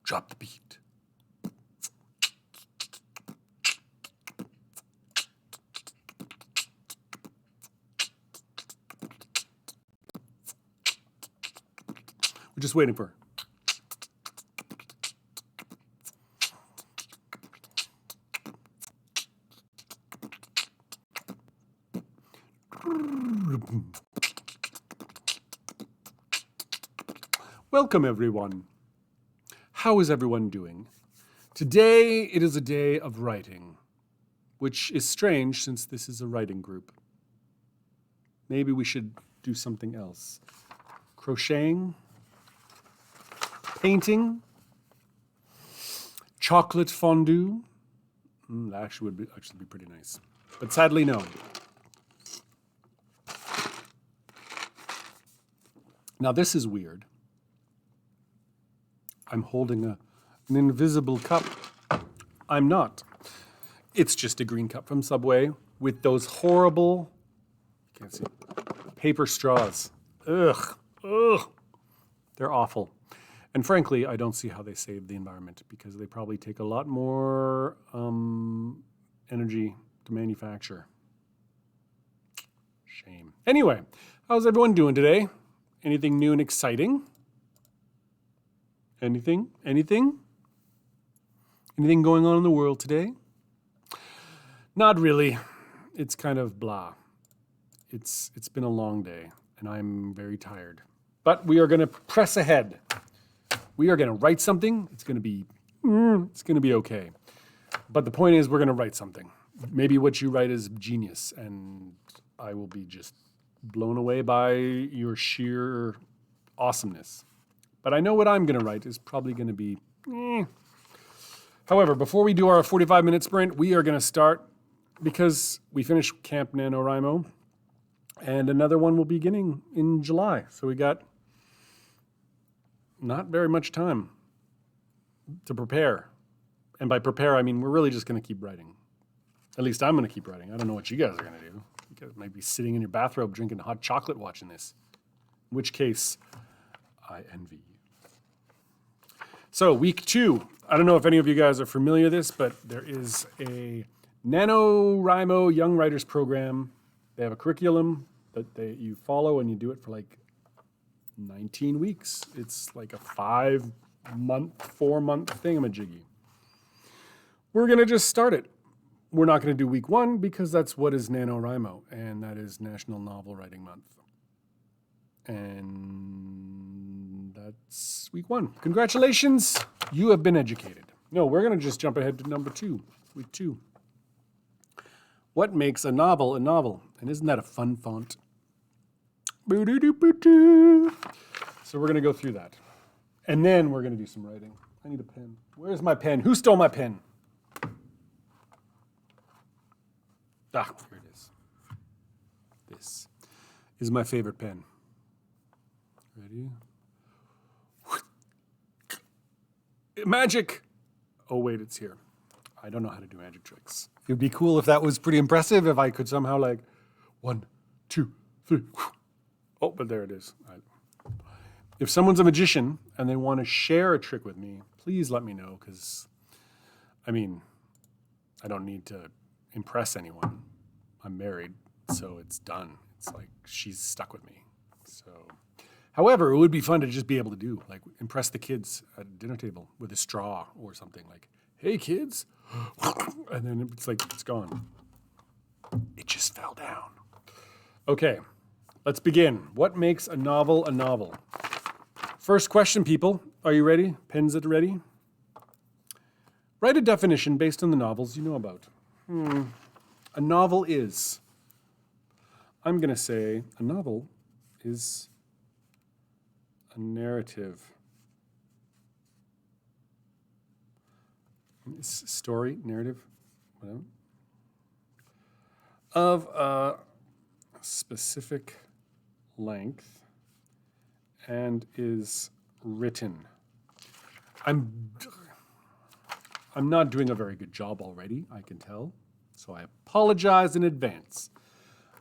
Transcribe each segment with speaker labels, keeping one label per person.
Speaker 1: Drop the beat. We're just waiting for her. Welcome, everyone. How is everyone doing? Today, it is a day of writing, which is strange since this is a writing group. Maybe we should do something else. Crocheting, painting, chocolate fondue. That actually would be pretty nice. But sadly, no. Now, this is weird. I'm holding an invisible cup. I'm not. It's just a green cup from Subway with those horrible, can't see, paper straws. Ugh. They're awful. And frankly, I don't see how they save the environment because they probably take a lot more energy to manufacture. Shame. Anyway, how's everyone doing today? Anything new and exciting? Anything going on in the world today? Not really. It's kind of blah. It's been a long day, and I'm very tired. But we are going to press ahead. We are going to write something. It's going to be okay. But the point is, we're going to write something. Maybe what you write is genius, and I will be just blown away by your sheer awesomeness. But I know what I'm going to write is probably going to be However, before we do our 45-minute sprint, we are going to start, because we finished Camp NaNoWriMo, and another one will be beginning in July. So we got not very much time to prepare. And by prepare, I mean we're really just going to keep writing. At least I'm going to keep writing. I don't know what you guys are going to do. You guys might be sitting in your bathrobe drinking hot chocolate watching this. In which case, I envy you. So week 2. I don't know if any of you guys are familiar with this, but there is a NaNoWriMo Young Writers Program. They have a curriculum that you follow, and you do it for like 19 weeks. It's like a 4-month thingamajiggy. We're going to just start it. We're not going to do week 1 because that's what is NaNoWriMo, and that is National Novel Writing Month. And that's week 1. Congratulations, you have been educated. No, we're going to just jump ahead to number 2, week 2. What makes a novel a novel? And isn't that a fun font? Boo-doo-doo-boo-doo. So we're going to go through that. And then we're going to do some writing. I need a pen. Where's my pen? Who stole my pen? Ah, here it is. This is my favorite pen. Ready? Magic! Oh, wait, it's here. I don't know how to do magic tricks. It would be cool if that was pretty impressive, if I could somehow 1, 2, 3. Oh, but there it is. If someone's a magician and they want to share a trick with me, please let me know, because, I don't need to impress anyone. I'm married, so it's done. It's like she's stuck with me. So, however, it would be fun to just be able to do, impress the kids at a dinner table with a straw or something, hey, kids. And then it's gone. It just fell down. Okay, let's begin. What makes a novel a novel? First question, people. Are you ready? Pens at the ready? Write a definition based on the novels you know about. A novel is. I'm going to say a novel is a narrative. Story, narrative, whatever. Of a specific length and is written. I'm not doing a very good job already, I can tell. So I apologize in advance.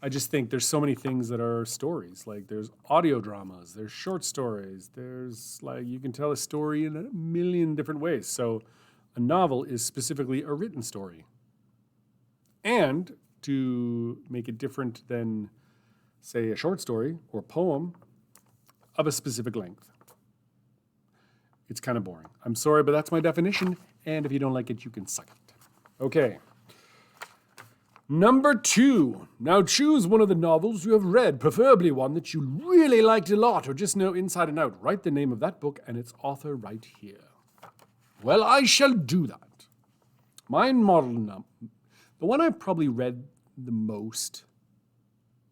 Speaker 1: I just think there's so many things that are stories. Like there's audio dramas, there's short stories, there's like you can tell a story in a million different ways. So a novel is specifically a written story. And to make it different than, say, a short story or poem of a specific length. It's kind of boring. I'm sorry, but that's my definition. And if you don't like it, you can suck it. Okay. Number 2. Now choose one of the novels you have read, preferably one that you really liked a lot or just know inside and out. Write the name of that book and its author right here. Well, I shall do that. My model the one I've probably read the most,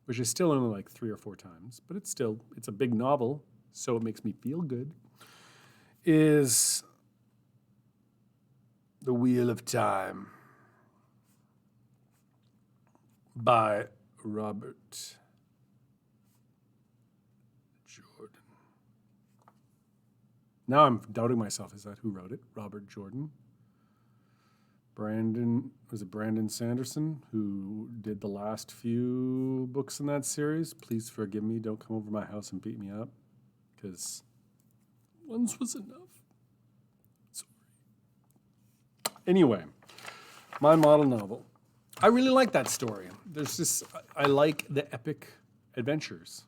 Speaker 1: which is still only like 3 or 4 times, but it's a big novel, so it makes me feel good, is The Wheel of Time by Robert Jordan. Now I'm doubting myself. Is that who wrote it? Robert Jordan? Was it Brandon Sanderson who did the last few books in that series? Please forgive me. Don't come over my house and beat me up, because once was enough. Sorry. Anyway, my model novel. I really like that story. I like the epic adventures.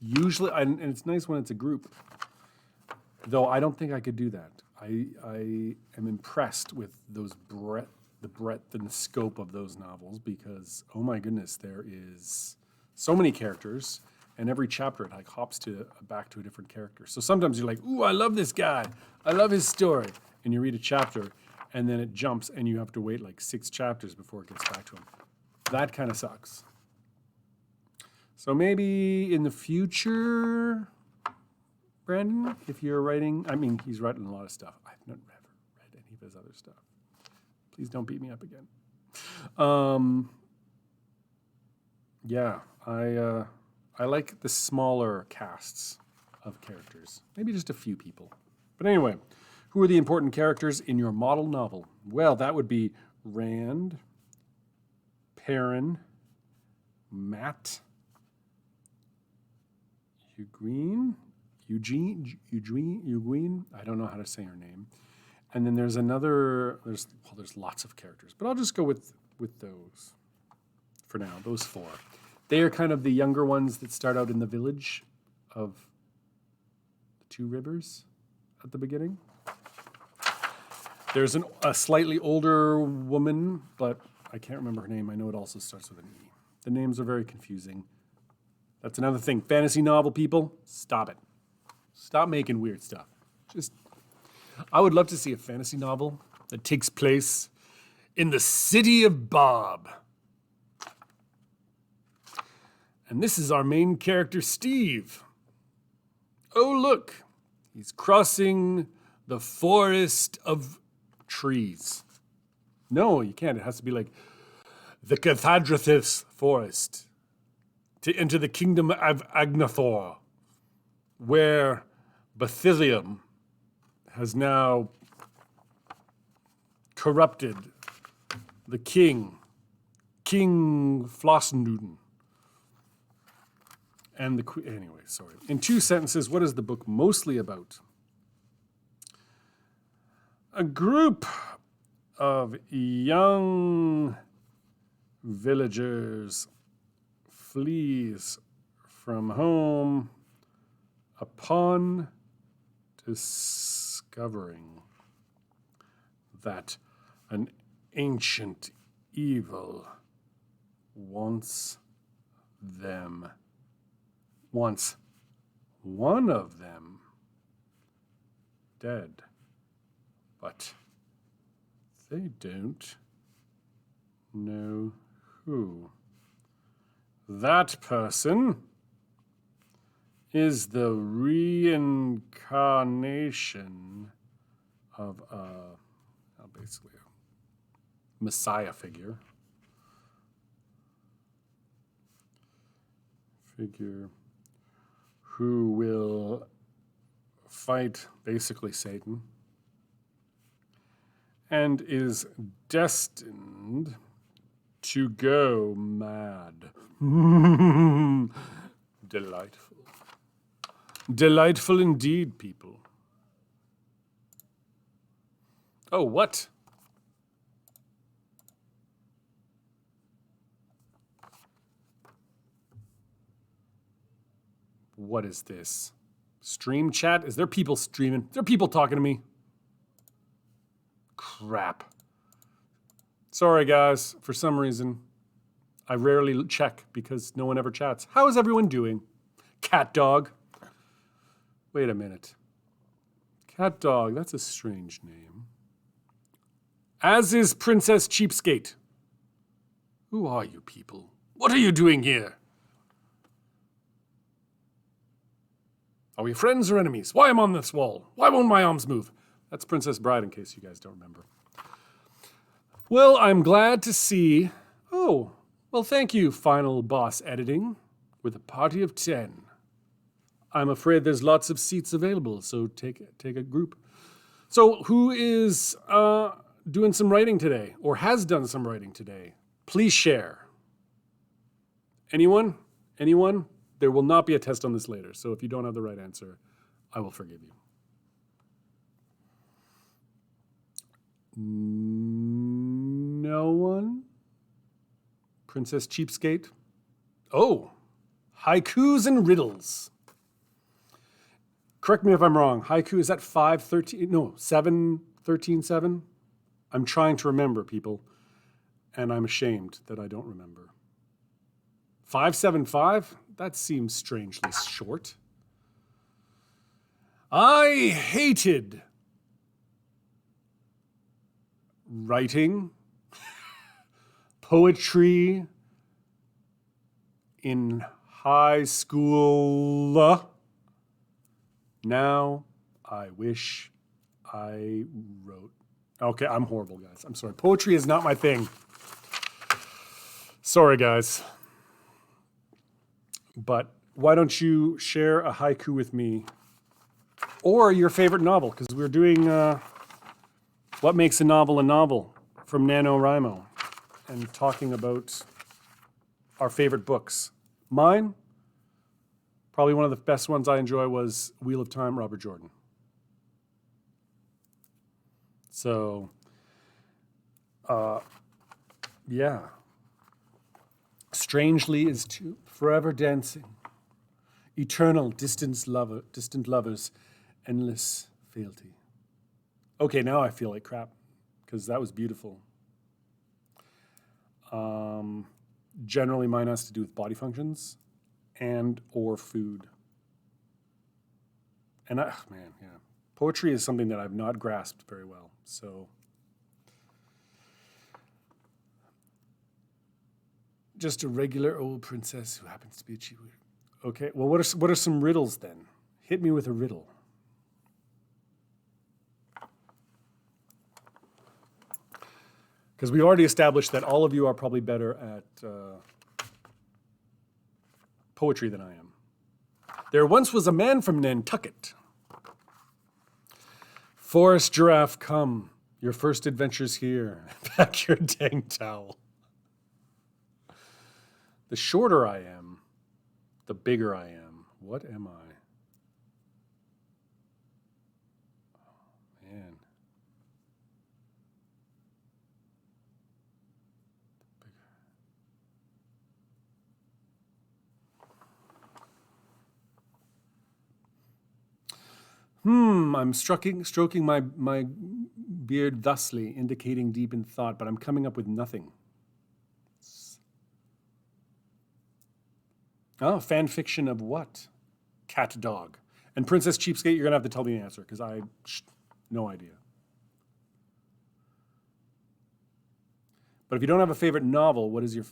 Speaker 1: Usually, and it's nice when it's a group, though I don't think I could do that. I am impressed with the breadth and the scope of those novels because, oh my goodness, there is so many characters, and every chapter it like hops back to a different character. So sometimes you're like, ooh, I love this guy. I love his story. And you read a chapter, and then it jumps, and you have to wait like 6 chapters before it gets back to him. That kind of sucks. So maybe in the future, Brandon, if you're writing, he's writing a lot of stuff. I've never read any of his other stuff. Please don't beat me up again. Yeah, I like the smaller casts of characters. Maybe just a few people. But anyway, who are the important characters in your model novel? Well, that would be Rand, Perrin, Mat, Eugene, I don't know how to say her name. And then there's there's lots of characters, but I'll just go with those for now, those 4. They are kind of the younger ones that start out in the village of the 2 rivers at the beginning. There's a slightly older woman, but I can't remember her name. I know it also starts with an E. The names are very confusing. That's another thing. Fantasy novel people, stop it. Stop making weird stuff. I would love to see a fantasy novel that takes place in the city of Bob. And this is our main character, Steve. Oh, look, he's crossing the forest of trees. No, you can't. It has to be like the Cathadrathis forest to enter the kingdom of Agnathor, where Bathilium has now corrupted the king, King Flossenduden. And the queen, anyway, sorry. In 2 sentences, what is the book mostly about? A group of young villagers flees from home upon discovering that an ancient evil wants one of them dead, but they don't know who. That person is the reincarnation of basically a messiah figure who will fight basically Satan and is destined to go mad. Delightful. Delightful indeed, people. Oh, what? What is this? Stream chat? Is there people streaming? Is there people talking to me? Crap. Sorry, guys. For some reason, I rarely check because no one ever chats. How is everyone doing? Cat dog. Wait a minute. Cat dog, that's a strange name. As is Princess Cheapskate. Who are you people? What are you doing here? Are we friends or enemies? Why am I on this wall? Why won't my arms move? That's Princess Bride, in case you guys don't remember. Well, I'm glad to see... Oh, well, thank you, Final Boss Editing, with a party of 10. I'm afraid there's lots of seats available, so take a group. So who is doing some writing today, or has done some writing today? Please share. Anyone? Anyone? There will not be a test on this later, so if you don't have the right answer, I will forgive you. No one? Princess Cheapskate? Oh, haikus and riddles. Correct me if I'm wrong. Haiku, is that 513? No, 713.7? I'm trying to remember, people, and I'm ashamed that I don't remember. 575? That seems strangely short. I hated writing, poetry in high school. Now I wish I wrote. Okay, I'm horrible, guys. I'm sorry. Poetry is not my thing. Sorry, guys. But why don't you share a haiku with me or your favorite novel? Because we're doing What Makes a Novel from NaNoWriMo and talking about our favorite books. Mine, probably one of the best ones I enjoy was Wheel of Time, Robert Jordan. So, yeah. Strangely is too, forever dancing. Eternal distant lovers, endless fealty. Okay, now I feel like crap because that was beautiful. Generally, mine has to do with body functions and or food. And man, yeah. Poetry is something that I've not grasped very well. So just a regular old princess who happens to be a cheap. Okay, well, what are some riddles then? Hit me with a riddle. Because we've already established that all of you are probably better at poetry than I am. There once was a man from Nantucket. Forest giraffe, come. Your first adventure's here. Pack your dang towel. The shorter I am, the bigger I am. What am I? Oh, man. I'm stroking my beard thusly, indicating deep in thought, but I'm coming up with nothing. Oh, fan fiction of what? Cat dog. And Princess Cheapskate, you're gonna have to tell me the answer, because no idea. But if you don't have a favorite novel, what is your,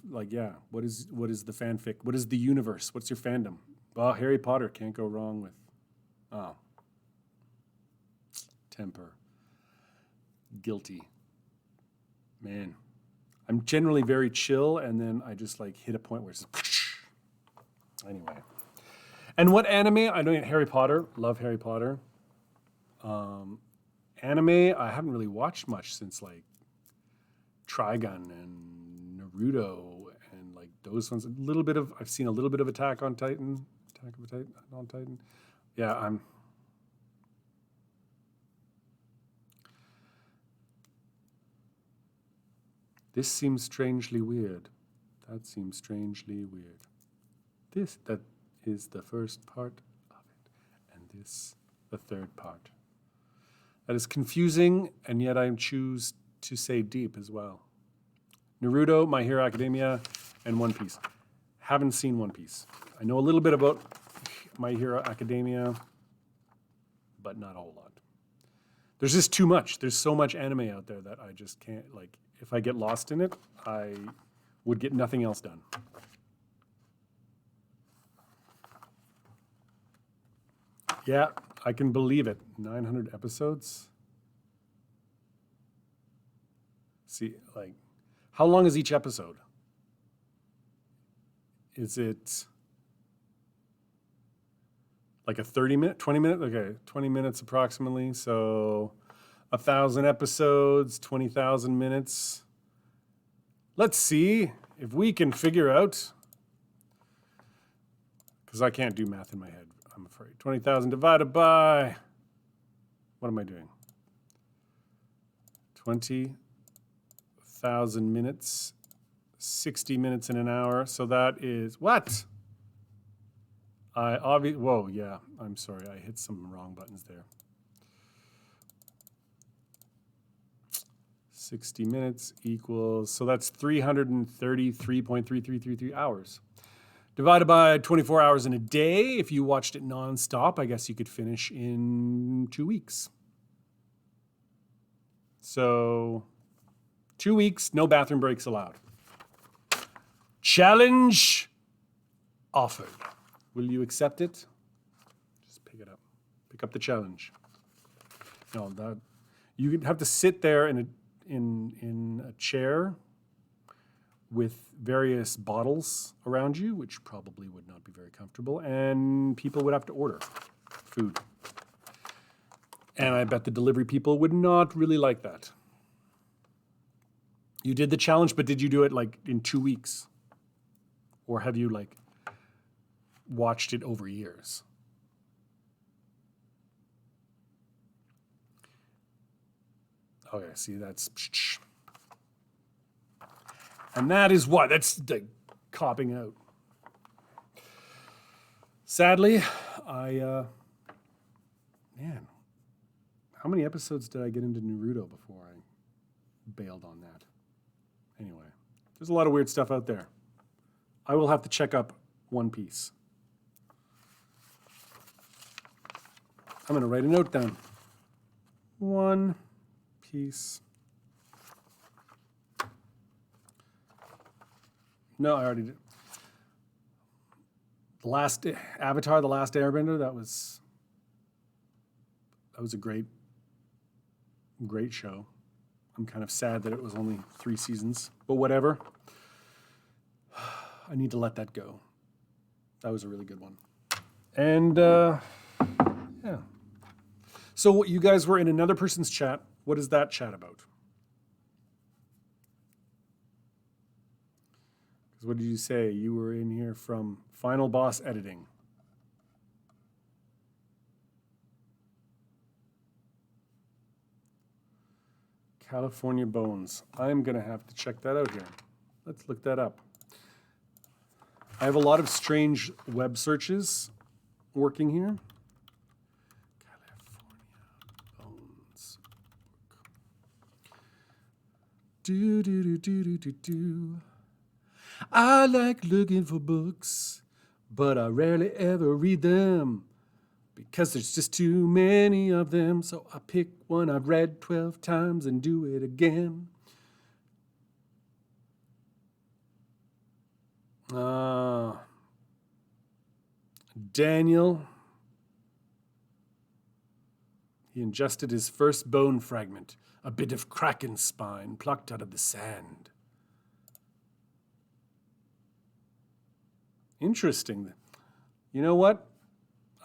Speaker 1: what is the fanfic? What is the universe? What's your fandom? Well, Harry Potter, can't go wrong with, temper. Guilty. Man. I'm generally very chill, and then I just hit a point where it's just, anyway. And what anime? I know Harry Potter. Love Harry Potter. Anime, I haven't really watched much since Trigun and Naruto and like those ones. I've seen a little bit of Attack on Titan. Yeah, this seems strangely weird. That seems strangely weird. That is the first part of it, and this the third part. That is confusing, and yet I choose to say deep as well. Naruto, My Hero Academia, and One Piece. Haven't seen One Piece. I know a little bit about My Hero Academia, but not a whole lot. There's just too much. There's so much anime out there that I just can't, like, if I get lost in it, I would get nothing else done. Yeah, I can believe it. 900 episodes. See, like, how long is each episode? Is it like a 30-minute, 20-minute? Okay, 20 minutes approximately. So 1,000 episodes, 20,000 minutes. Let's see if we can figure out, because I can't do math in my head, I'm afraid. 20,000 divided by, what am I doing? 20,000 minutes, 60 minutes in an hour. So that is, what? Whoa, yeah, I'm sorry. I hit some wrong buttons there. 60 minutes equals, so that's 333.3333 hours. Divided by 24 hours in a day. If you watched it nonstop, I guess you could finish in 2 weeks. So 2 weeks, no bathroom breaks allowed. Challenge offered. Will you accept it? Just pick it up. Pick up the challenge. No, that you have to sit there in a chair with various bottles around you, which probably would not be very comfortable, and people would have to order food. And I bet the delivery people would not really like that. You did the challenge, but did you do it like in 2 weeks? Or have you like watched it over years? Okay, see, that's... And that is what? That's like copping out. Sadly, man, how many episodes did I get into Naruto before I bailed on that? Anyway, there's a lot of weird stuff out there. I will have to check up One Piece. I'm going to write a note down. One Piece. No, I already did. The last Avatar, The Last Airbender, that was a great show. I'm kind of sad that it was only 3 seasons, but whatever. I need to let that go. That was a really good one. And yeah. So you guys were in another person's chat. What is that chat about? Because what did you say? You were in here from Final Boss Editing. California Bones. I'm going to have to check that out here. Let's look that up. I have a lot of strange web searches working here. California Bones. Do. I like looking for books, but I rarely ever read them because there's just too many of them. So I pick one I've read 12 times and do it again. Daniel, he ingested his first bone fragment, a bit of kraken spine plucked out of the sand. Interesting. You know what?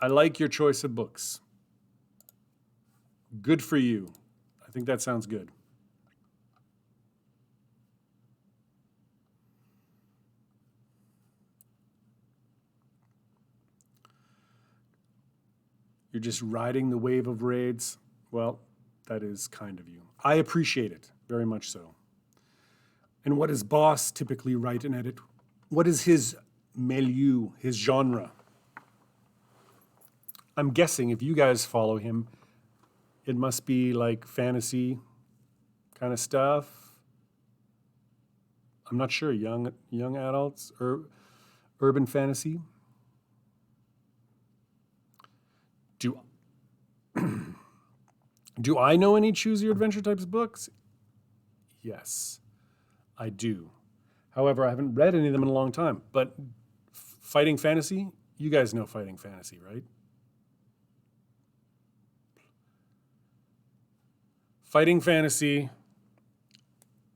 Speaker 1: I like your choice of books. Good for you. I think that sounds good. You're just riding the wave of raids. Well, that is kind of you. I appreciate it, very much so. And what does Boss typically write and edit? What is his milieu, his genre? I'm guessing if you guys follow him, it must be like fantasy kind of stuff. I'm not sure, young adults or urban fantasy. Do I know any Choose Your Adventure types books? Yes, I do. However, I haven't read any of them in a long time. But fighting fantasy, you guys know fighting fantasy, right? Fighting fantasy,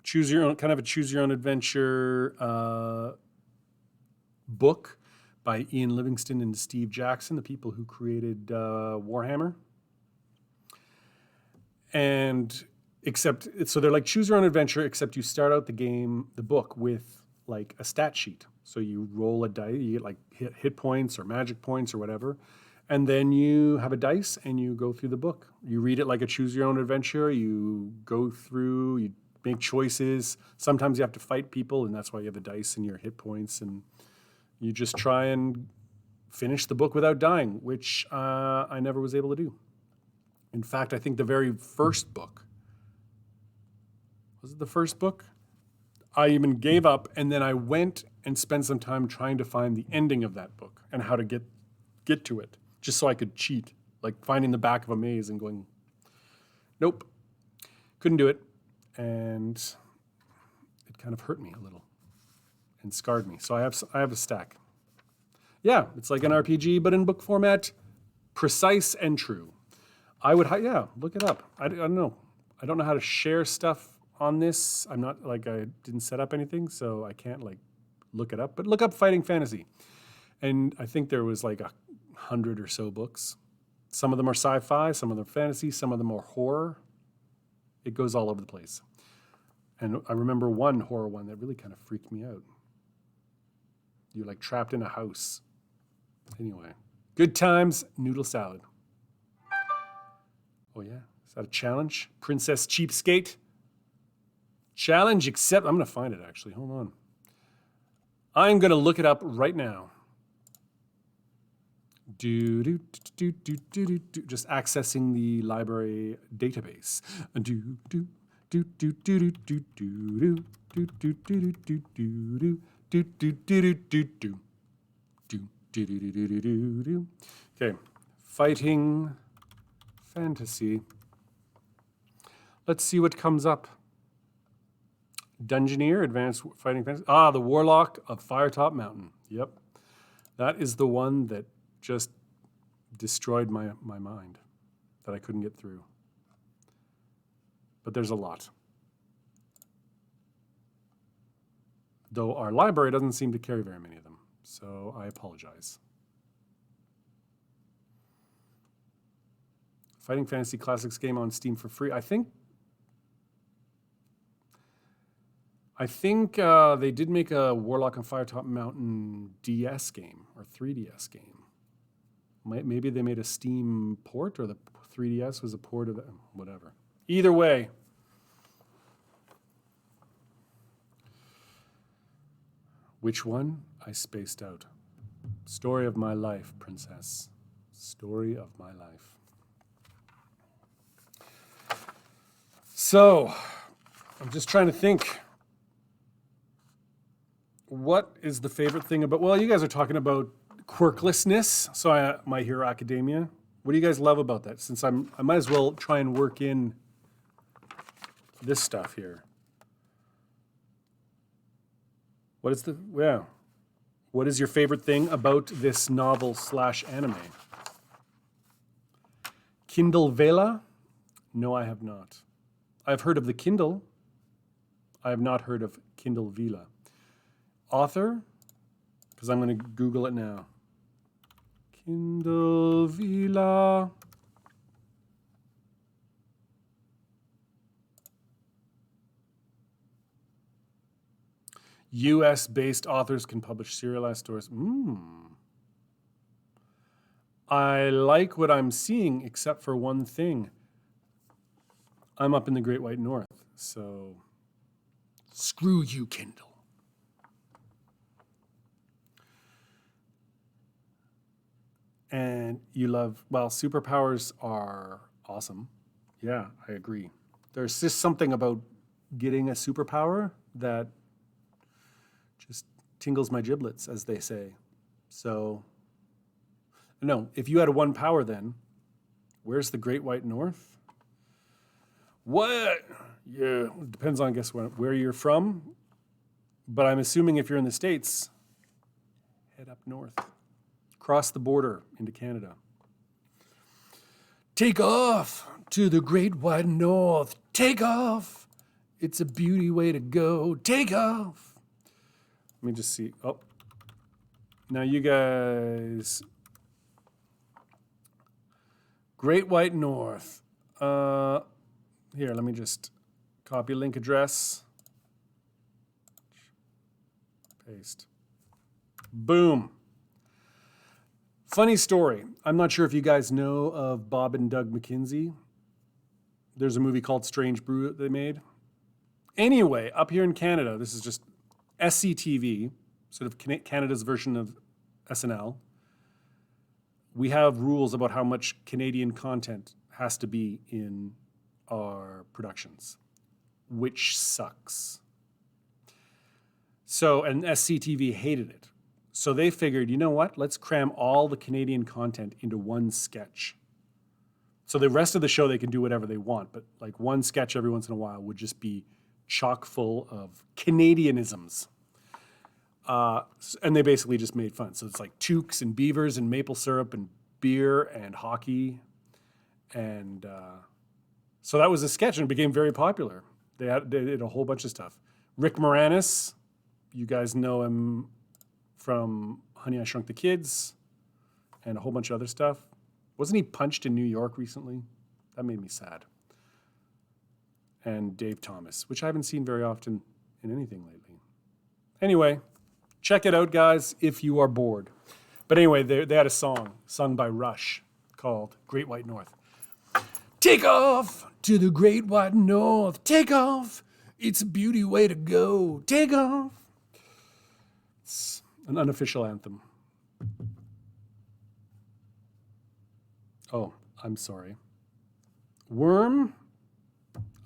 Speaker 1: choose your own, kind of a choose your own adventure book by Ian Livingstone and Steve Jackson, the people who created Warhammer. And so they're like choose your own adventure, except you start out the book with like a stat sheet. So you roll a die, you get like hit points or magic points or whatever. And then you have a dice and you go through the book. You read it like a choose your own adventure. You go through, you make choices. Sometimes you have to fight people, and that's why you have the dice and your hit points. And you just try and finish the book without dying, which I never was able to do. In fact, I think the very first book, was it the first book? I even gave up, and then I went and spent some time trying to find the ending of that book and how to get to it, just so I could cheat, like finding the back of a maze and going, nope, couldn't do it. And it kind of hurt me a little and scarred me. So I have a stack. Yeah, it's like an RPG, but in book format, precise and true. I would, look it up. I don't know. I don't know how to share stuff on this. I'm not, I didn't set up anything, so I can't, look it up. But look up Fighting Fantasy. And I think there was, 100 or so books. Some of them are sci-fi, some of them are fantasy, some of them are horror. It goes all over the place. And I remember one horror one that really kind of freaked me out. You're, trapped in a house. Anyway, good times, noodle salad. Oh, yeah. Is that a challenge? Princess Cheapskate? Challenge accept. I'm going to find it, actually. Hold on. I'm going to look it up right now. Just accessing the library database. Okay. Fighting fantasy. Let's see what comes up. Dungeoneer, advanced fighting fantasy. The Warlock of Firetop Mountain. Yep. That is the one that just destroyed my mind, that I couldn't get through. But there's a lot. Though our library doesn't seem to carry very many of them, so I apologize. Fighting Fantasy Classics game on Steam for free. I think they did make a Warlock on Firetop Mountain DS game or 3DS game. Maybe they made a Steam port, or the 3DS was a port of it. Whatever. Either way. Which one? I spaced out. Story of my life, princess. Story of my life. So, I'm just trying to think. What is the favorite thing about, well, you guys are talking about quirklessness, so My Hero Academia. What do you guys love about that? Since I might as well try and work in this stuff here. What is your favorite thing about this novel/anime? Kindle Vela? No, I have not. I've heard of the Kindle. I have not heard of Kindle Vela. Author? Because I'm going to Google it now. Kindle Vela. US-based authors can publish serialized stories. I like what I'm seeing, except for one thing. I'm up in the Great White North, so screw you, Kindle. And you love, well, superpowers are awesome. Yeah, I agree. There's just something about getting a superpower that just tingles my giblets, as they say. So, no, if you had a one power then, where's the Great White North? What? Yeah, it depends on, I guess, where you're from. But I'm assuming if you're in the States, head up north. Cross the border into Canada. Take off to the Great White North. Take off. It's a beauty way to go. Take off. Let me just see. Oh. Now you guys. Great White North. Here, let me just copy link address. Paste. Boom. Funny story. I'm not sure if you guys know of Bob and Doug McKenzie. There's a movie called Strange Brew that they made. Anyway, up here in Canada, this is just SCTV, sort of Canada's version of SNL. We have rules about how much Canadian content has to be in our productions, which sucks. So, and SCTV hated it. So they figured, you know what? Let's cram all the Canadian content into one sketch. So the rest of the show, they can do whatever they want, but like one sketch every once in a while would just be chock full of Canadianisms. And they basically just made fun. So it's like toques and beavers and maple syrup and beer and hockey. And so that was a sketch and it became very popular. They did a whole bunch of stuff. Rick Moranis, you guys know him from Honey, I Shrunk the Kids and a whole bunch of other stuff. Wasn't he punched in New York recently? That made me sad. And Dave Thomas, which I haven't seen very often in anything lately. Anyway, check it out, guys, if you are bored. But anyway, they had a song sung by Rush called Great White North. Take off to the Great White North. Take off. It's a beauty way to go. Take off. It's an unofficial anthem. Oh, I'm sorry. Worm.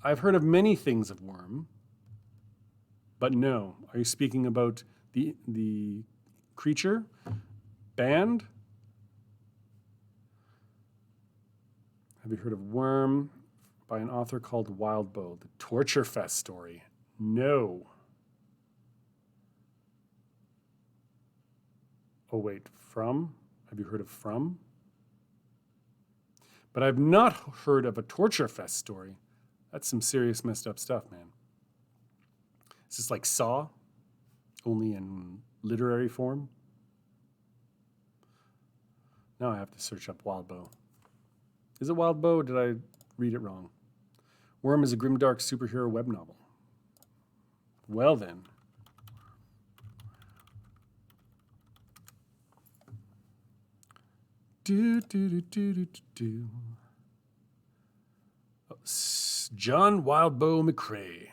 Speaker 1: I've heard of many things of Worm, but no. Are you speaking about the creature? Band? Have you heard of Worm by an author called Wildbow, the Torture Fest story? No. Oh, wait, From? Have you heard of From? But I've not heard of a Torture Fest story. That's some serious messed up stuff, man. Is this like Saw, only in literary form? Now I have to search up Wildbow. Is it Wildbow or did I read it wrong? Worm is a grimdark superhero web novel. Well then. John Wildbow McCrae.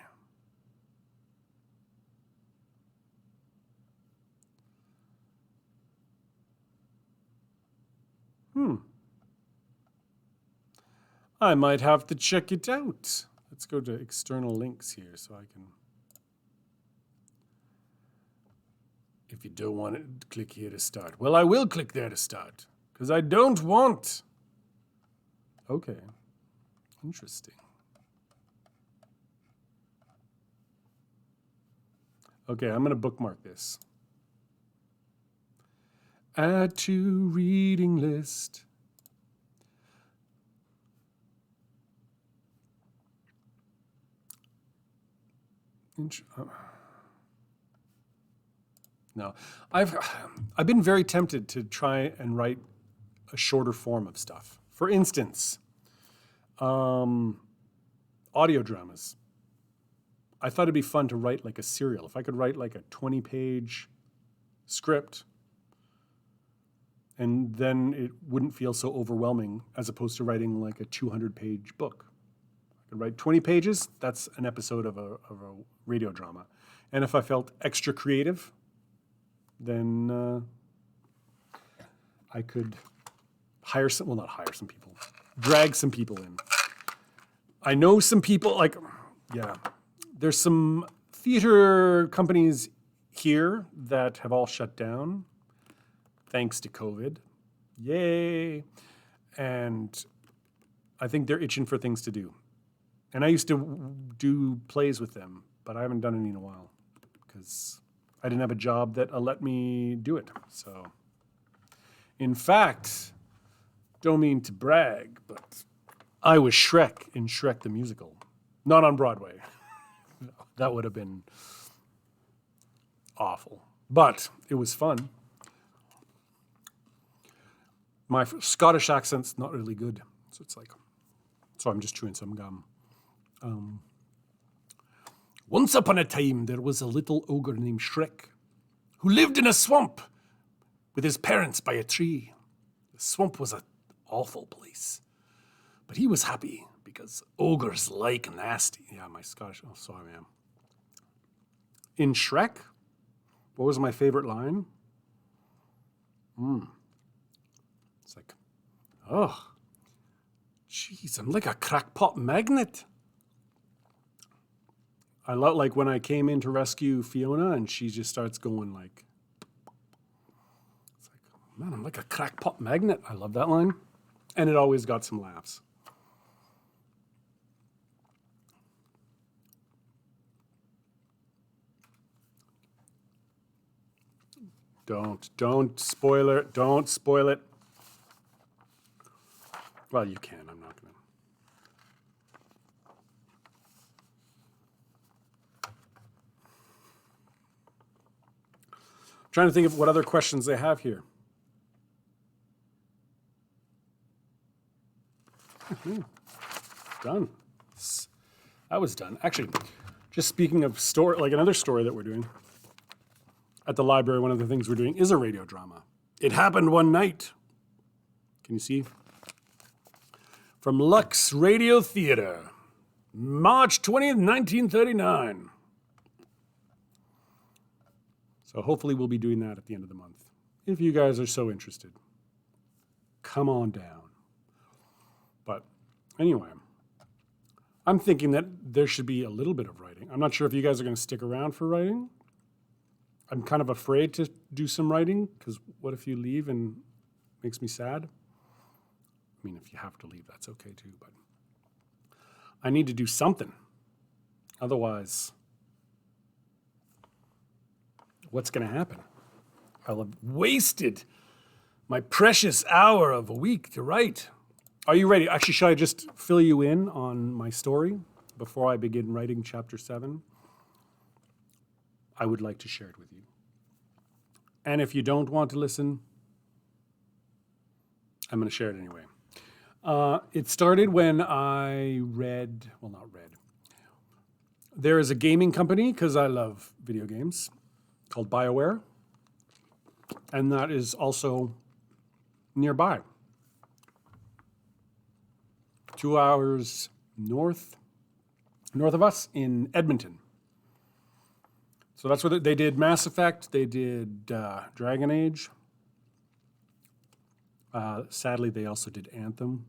Speaker 1: I might have to check it out. Let's go to external links here so I can... If you don't want it, click here to start. Well, I will click there to start, because I don't want... Okay. Interesting. Okay, I'm going to bookmark this. Add to reading list. No, I've been very tempted to try and write a shorter form of stuff. For instance, audio dramas. I thought it'd be fun to write like a serial. If I could write like a 20-page script And then it wouldn't feel so overwhelming as opposed to writing like a 200-page book. I could write 20 pages, that's an episode of a radio drama. And if I felt extra creative, then I could drag some people in. I know some people, there's some theater companies here that have all shut down thanks to COVID. Yay. And I think they're itching for things to do. And I used to do plays with them, but I haven't done any in a while because I didn't have a job that let me do it. So, in fact, don't mean to brag, but I was Shrek in Shrek the Musical. Not on Broadway. That would have been awful. But it was fun. My Scottish accent's not really good. So I'm just chewing some gum. Once upon a time, there was a little ogre named Shrek who lived in a swamp with his parents by a tree. The swamp was an awful place. But he was happy because ogres like nasty. Yeah, my Scottish, oh, sorry, man. In Shrek, what was my favorite line? It's like, oh, jeez, I'm like a crackpot magnet. I love, like, when I came in to rescue Fiona and she just starts going like, it's like, man, I'm like a crackpot magnet. I love that line. And it always got some laughs. Don't spoil it. Don't spoil it. Well, you can. I'm not going to. Trying to think of what other questions they have here. Done. That was done. Actually, just speaking of story, like another story that we're doing at the library, one of the things we're doing is a radio drama. It happened one night. Can you see? From Lux Radio Theater, March 20th, 1939. So hopefully we'll be doing that at the end of the month. If you guys are so interested, come on down. But anyway, I'm thinking that there should be a little bit of writing. I'm not sure if you guys are going to stick around for writing. I'm kind of afraid to do some writing because what if you leave and it makes me sad? I mean, if you have to leave, that's okay too, but I need to do something. Otherwise, what's going to happen? I'll have wasted my precious hour of a week to write. Are you ready? Actually, should I just fill you in on my story before I begin writing chapter 7? I would like to share it with you. And if you don't want to listen, I'm going to share it anyway. It started when I not read. There is a gaming company, because I love video games, called BioWare. And that is also nearby. 2 hours north of us in Edmonton. So that's what they did. Mass Effect. They did Dragon Age. Sadly, they also did Anthem.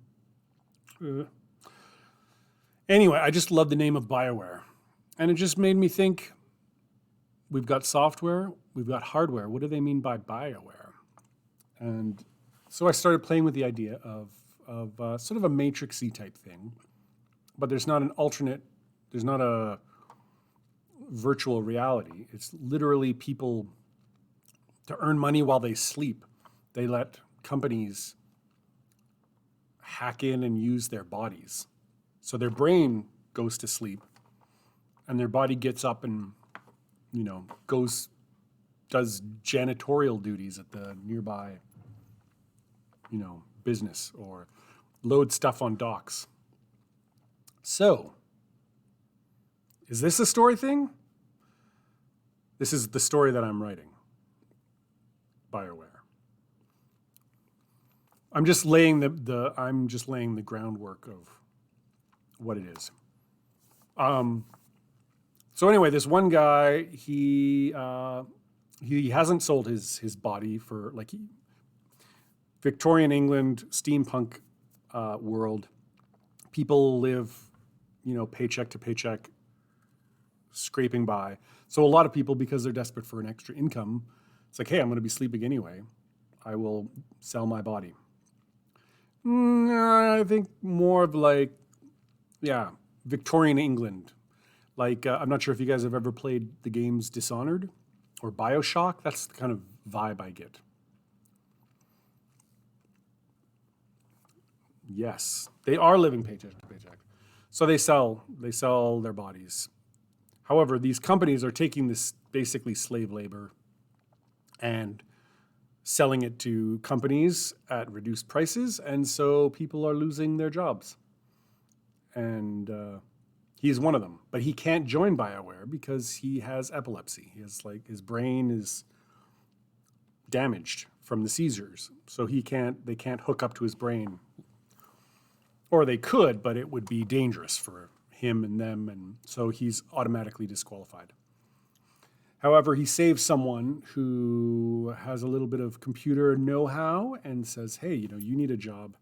Speaker 1: Anyway, I just love the name of BioWare. And it just made me think, we've got software, we've got hardware. What do they mean by BioWare? And so I started playing with the idea of sort of a Matrix-y type thing. But there's not a virtual reality. It's literally people, to earn money while they sleep, they let companies hack in and use their bodies. So their brain goes to sleep and their body gets up and, does janitorial duties at the nearby, business or loads stuff on docks. So, is this a story thing? This is the story that I'm writing. BioWare. I'm just laying the groundwork of what it is. So anyway, this one guy, he hasn't sold his body for Victorian England, steampunk world. People live, paycheck to paycheck, scraping by. So a lot of people, because they're desperate for an extra income, it's like, hey, I'm going to be sleeping anyway. I will sell my body. I think more of Victorian England. I'm not sure if you guys have ever played the games Dishonored or BioShock. That's the kind of vibe I get. Yes, they are living paycheck to paycheck. So they sell their bodies. However, these companies are taking this basically slave labor and selling it to companies at reduced prices, and so people are losing their jobs. And he's one of them, but he can't join BioWare because he has epilepsy. He has his brain is damaged from the seizures, so they can't hook up to his brain. Or they could, but it would be dangerous for him and them, and so he's automatically disqualified. However, he saves someone who has a little bit of computer know-how and says, hey, you need a job.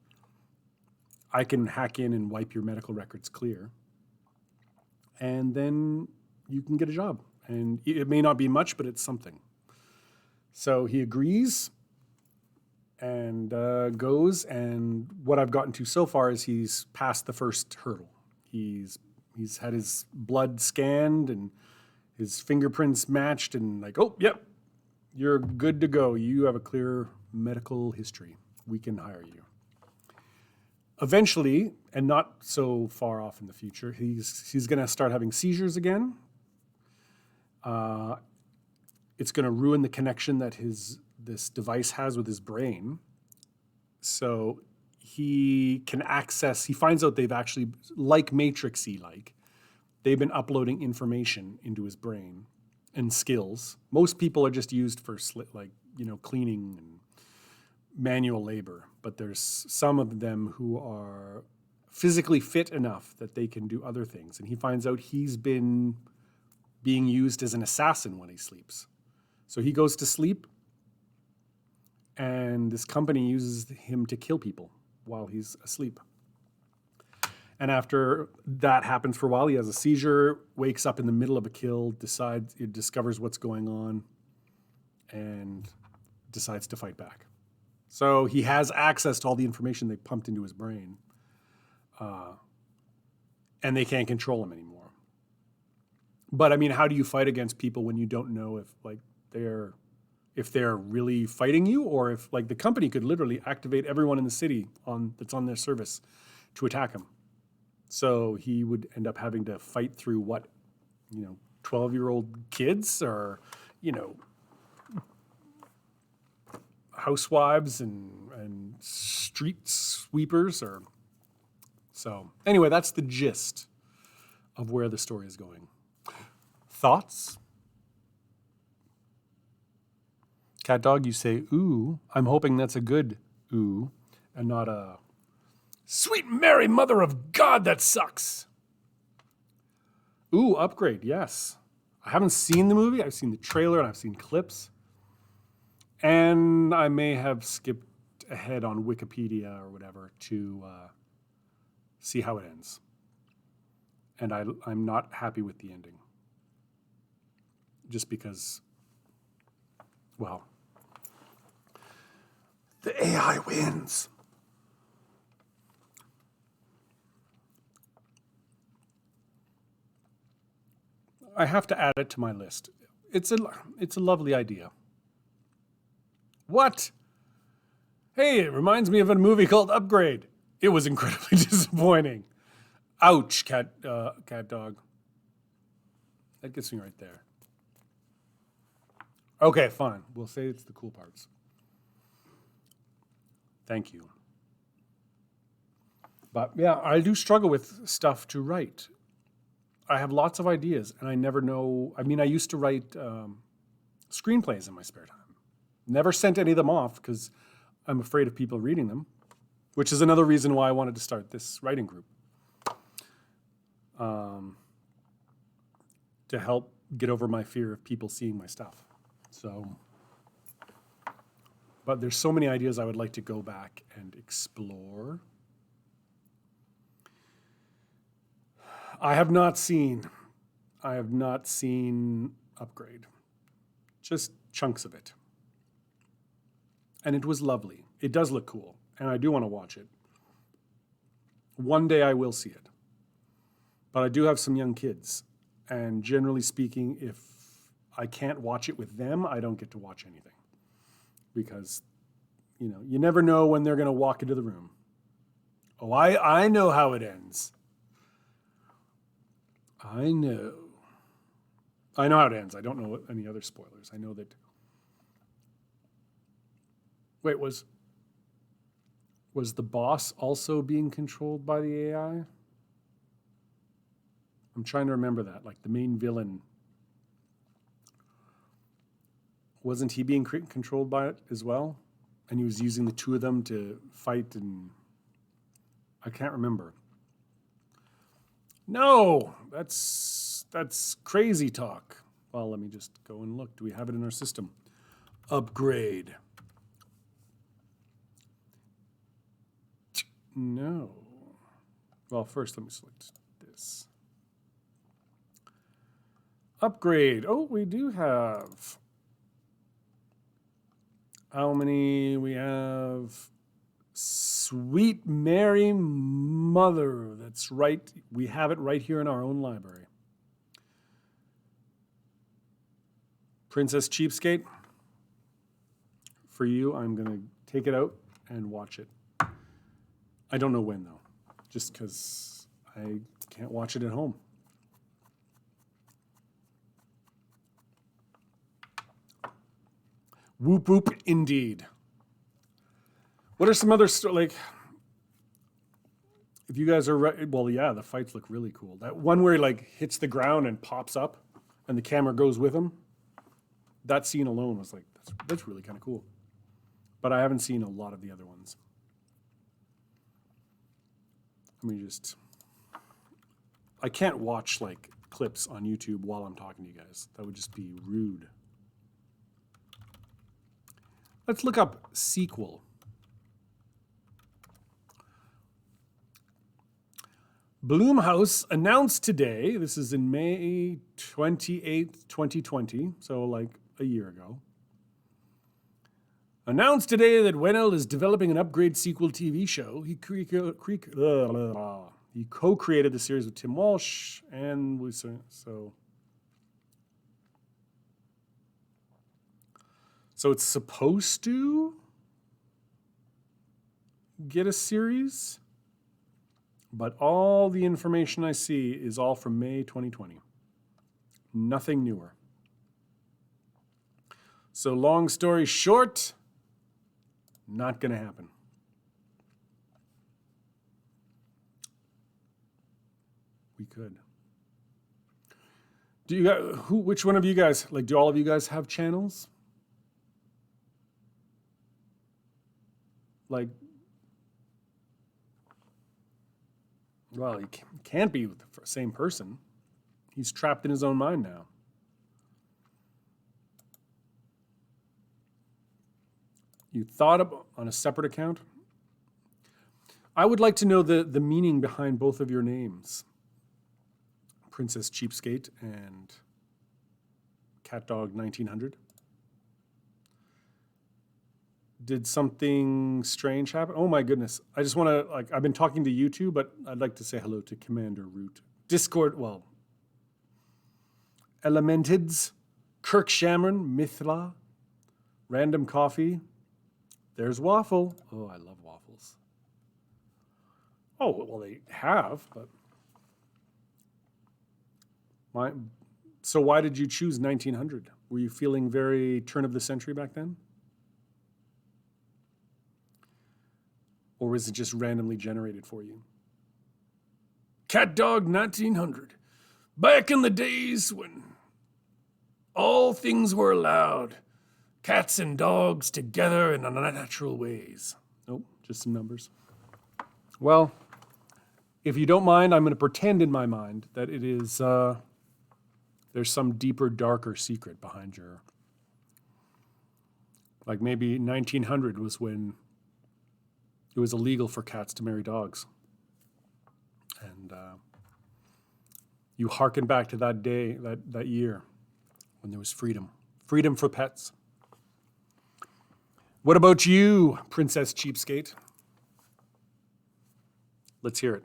Speaker 1: I can hack in and wipe your medical records clear. And then you can get a job. And it may not be much, but it's something. So he agrees and goes, and what I've gotten to so far is he's passed the first hurdle. He's had his blood scanned and his fingerprints matched, and oh, yep, you're good to go. You have a clear medical history. We can hire you. Eventually, and not so far off in the future, he's going to start having seizures again. It's going to ruin the connection that this device has with his brain. So he finds out they've actually, like Matrix-y, they've been uploading information into his brain and skills. Most people are just used for cleaning and manual labor, but there's some of them who are physically fit enough that they can do other things. And he finds out he's been being used as an assassin when he sleeps. So he goes to sleep, and this company uses him to kill people while he's asleep. And after that happens for a while, he has a seizure, wakes up in the middle of a kill, discovers what's going on, and decides to fight back. So he has access to all the information they pumped into his brain, and they can't control him anymore. But I mean, how do you fight against people when you don't know if they're really fighting you, or if the company could literally activate everyone in the city that's on their service to attack him? So he would end up having to fight through 12-year-old kids or, housewives and street sweepers. So anyway, that's the gist of where the story is going. Thoughts? Cat Dog, you say, ooh. I'm hoping that's a good ooh and not a sweet Mary Mother of God, that sucks. Ooh, Upgrade, yes. I haven't seen the movie. I've seen the trailer and I've seen clips. And I may have skipped ahead on Wikipedia or whatever to see how it ends. And I'm not happy with the ending. Just because, well, the AI wins. I have to add it to my list. It's a lovely idea. What? Hey, it reminds me of a movie called Upgrade. It was incredibly disappointing. Ouch, cat dog. That gets me right there. Okay, fine. We'll say it's the cool parts. Thank you. But yeah, I do struggle with stuff to write. I have lots of ideas, and I never know. I mean, I used to write screenplays in my spare time. Never sent any of them off because I'm afraid of people reading them. which is another reason why I wanted to start this writing group. To help get over my fear of people seeing my stuff. So, but there's so many ideas I would like to go back and explore. I have not seen Upgrade, just chunks of it. And it was lovely. It does look cool, and I do want to watch it. One day I will see it. But I do have some young kids, and generally speaking, if I can't watch it with them, I don't get to watch anything. Because, you never know when they're going to walk into the room. Oh, I know how it ends. I know how it ends. I don't know any other spoilers. I know that... Wait, was the boss also being controlled by the AI? I'm trying to remember that. Like the main villain, wasn't he being controlled by it as well? And he was using the two of them to fight, and I can't remember. No, that's crazy talk. Well, let me just go and look. Do we have it in our system? Upgrade. No. Well, first let me select this. Upgrade. Oh, we do have. How many? We have Sweet Mary Mother. That's right. We have it right here in our own library. Princess Cheapskate. For you, I'm going to take it out and watch it. I don't know when, though, just because I can't watch it at home. Whoop whoop, indeed. What are some other like? If you guys are well, yeah, the fights look really cool. That one where he like hits the ground and pops up, and the camera goes with him. That scene alone was like that's really kind of cool. But I haven't seen a lot of the other ones. I can't watch like clips on YouTube while I'm talking to you guys. That would just be rude. Let's look up sequel. Blumhouse announced today, this is in May 28th, 2020, so like a year ago, announced today that Whannell is developing an Upgrade sequel TV show. He co-created the series with Tim Walsh, and so it's supposed to get a series, but all the information I see is all from May 2020. Nothing newer. So long story short, not going to happen. We could. Do you guys, which one of you guys, like, do all of you guys have channels? Like, well, he can't be with the same person. He's trapped in his own mind now. You thought about on a separate account? I would like to know the meaning behind both of your names. Princess Cheapskate and CatDog 1900. Did something strange happen? Oh my goodness. I just want to, like, I've been talking to you two, but I'd like to say hello to Commander Root. Discord, well, Elementids, Kirk Shamron, Mithla, Random Coffee. There's Waffle. Oh, I love waffles. Oh, well, they have, but. So why did you choose 1900? Were you feeling very turn of the century back then? Or was it just randomly generated for you? CatDog 1900. Back in the days when all things were allowed. Cats and dogs together in unnatural ways. Nope, just some numbers. Well, if you don't mind, I'm going to pretend in my mind that it is, there's some deeper, darker secret behind your, like maybe 1900 was when it was illegal for cats to marry dogs. And you hearken back to that day, that year, when there was freedom. Freedom for pets. What about you, Princess Cheapskate? Let's hear it.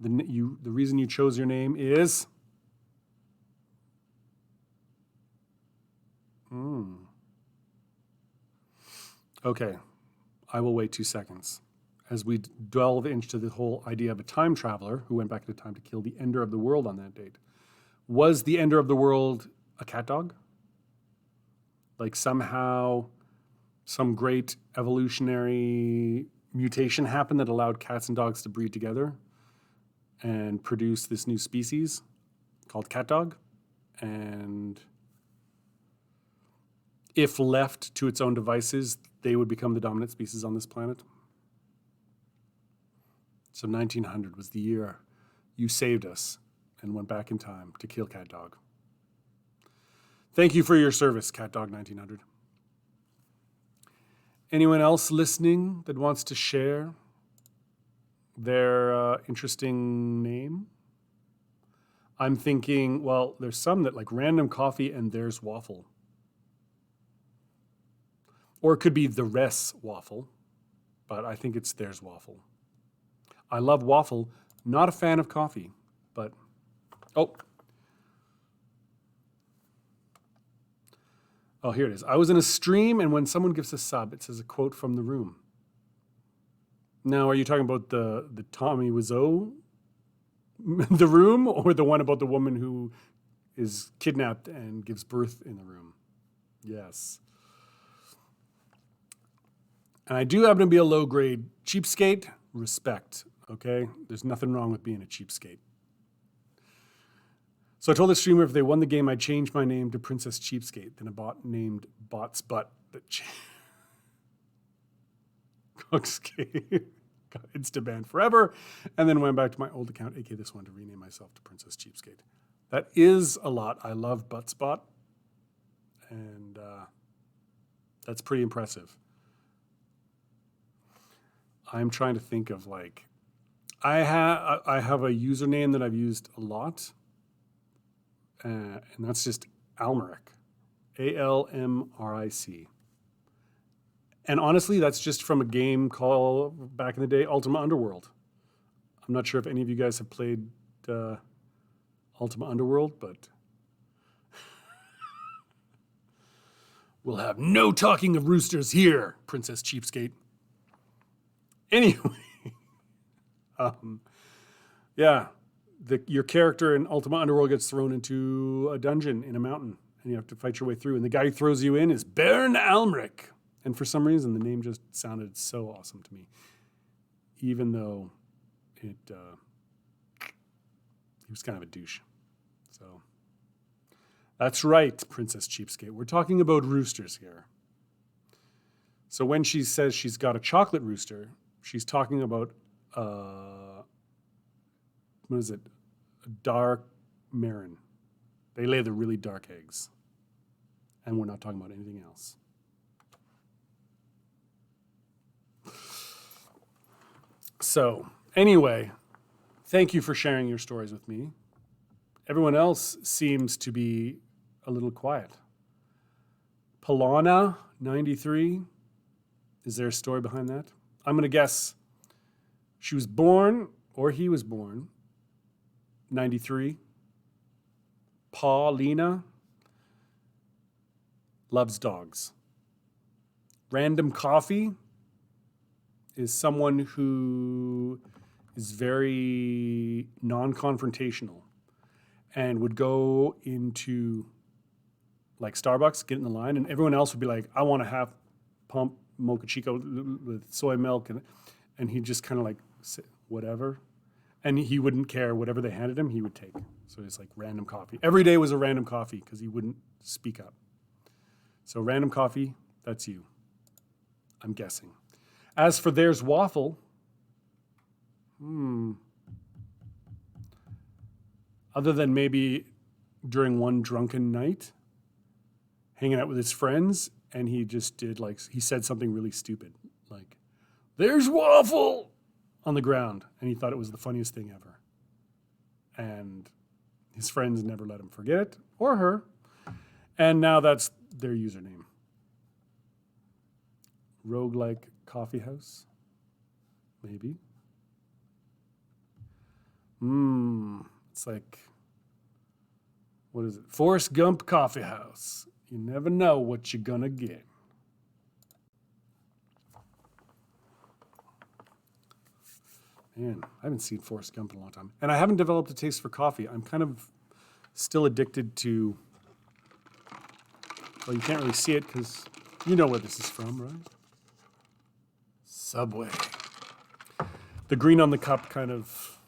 Speaker 1: The reason you chose your name is? Okay, I will wait 2 seconds. As we delve into the whole idea of a time traveler who went back in time to kill the Ender of the World on that date. Was the Ender of the World a cat dog? Like somehow some great evolutionary mutation happened that allowed cats and dogs to breed together and produce this new species called cat dog. And if left to its own devices, they would become the dominant species on this planet. So 1900 was the year you saved us and went back in time to kill Cat Dog. Thank you for your service, Cat Dog 1900. Anyone else listening that wants to share their interesting name? I'm thinking, well, there's some that like Random Coffee and There's Waffle. Or it could be The Res Waffle, but I think it's There's Waffle. I love waffle, not a fan of coffee, but, oh, here it is. I was in a stream, and when someone gives a sub, it says a quote from The Room. Now, are you talking about the Tommy Wiseau, The Room, or the one about the woman who is kidnapped and gives birth in the room? Yes. And I do happen to be a low-grade cheapskate. Respect, okay? There's nothing wrong with being a cheapskate. So I told the streamer if they won the game, I'd change my name to Princess Cheapskate. Then a bot named Bot's Butt that got Insta-banned forever, and then went back to my old account, aka this one, to rename myself to Princess Cheapskate. That is a lot. I love But's Bot, and that's pretty impressive. I'm trying to think of like, I have a username that I've used a lot, and that's just Almeric, Almric. And honestly, that's just from a game called, back in the day, Ultima Underworld. I'm not sure if any of you guys have played Ultima Underworld, but we'll have no talking of roosters here, Princess Cheapskate. Anyway, yeah, your character in Ultima Underworld gets thrown into a dungeon in a mountain, and you have to fight your way through. And the guy who throws you in is Baron Almeric. And for some reason, the name just sounded so awesome to me, even though he was kind of a douche. So that's right, Princess Cheapskate. We're talking about roosters here. So when she says she's got a chocolate rooster, she's talking about, what is it? A dark Marin. They lay the really dark eggs. And we're not talking about anything else. So, anyway, thank you for sharing your stories with me. Everyone else seems to be a little quiet. Polana, 93. Is there a story behind that? I'm going to guess she was born, or he was born, 93. Paulina loves dogs. Random Coffee is someone who is very non-confrontational and would go into like Starbucks, get in the line, and everyone else would be like, I want a half pump mocha chico with soy milk, and he'd just kind of like say, whatever, and he wouldn't care. Whatever they handed him, he would take. So it's like Random Coffee. Every day was a Random Coffee because he wouldn't speak up. So Random Coffee, that's you, I'm guessing. As for There's Waffle, other than maybe during one drunken night, hanging out with his friends, and he just did like, he said something really stupid, like, "There's Waffle," on the ground, and he thought it was the funniest thing ever. And his friends never let him forget it, or her, and now that's their username. Roguelike Coffee House, maybe. It's like, what is it? Forrest Gump Coffee House. You never know what you're gonna get. Man, I haven't seen Forrest Gump in a long time. And I haven't developed a taste for coffee. I'm kind of still addicted to, well, you can't really see it because you know where this is from, right? Subway. The green on the cup kind of